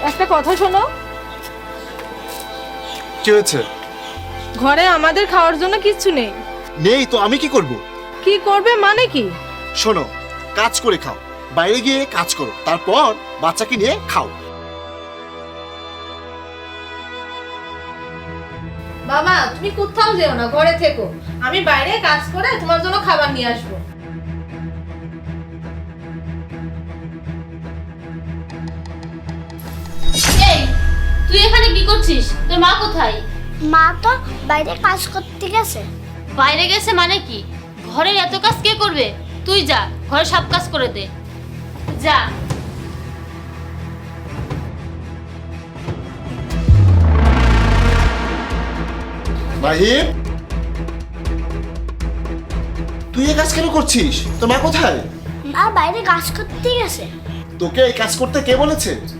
একটা কথা শোনো, কি হয়েছে? ঘরে আমাদের খাওয়ার জন্য কিচ্ছু নেই। নেই তো আমি কি করব? কি করবে মানে কি? শোনো, কাজ করে খাও, বাইরে গিয়ে কাজ করো, তারপর বাচ্চাকে নিয়ে খাও। বাবা তুমি কোথাও যেও না, ঘরে থেকো। আমি বাইরে কাজ করে তোমার জন্য খাবার নিয়ে আসবো। এই, তুই এখানে কি করছিস? তোর মা কোথায়? মা তো বাইরে কাজ করতে গেছে। বাইরে গেছে মানে কি? ঘরের এত কাজ কে করবে? তুই যা, ঘরে সব কাজ করে দে। যা। মাহির, তুই এই কাজ কেন করছিস? তোর মা কোথায়? মা বাইরে কাজ করতে গেছে। তোকে এই কাজ করতে কে বলেছে?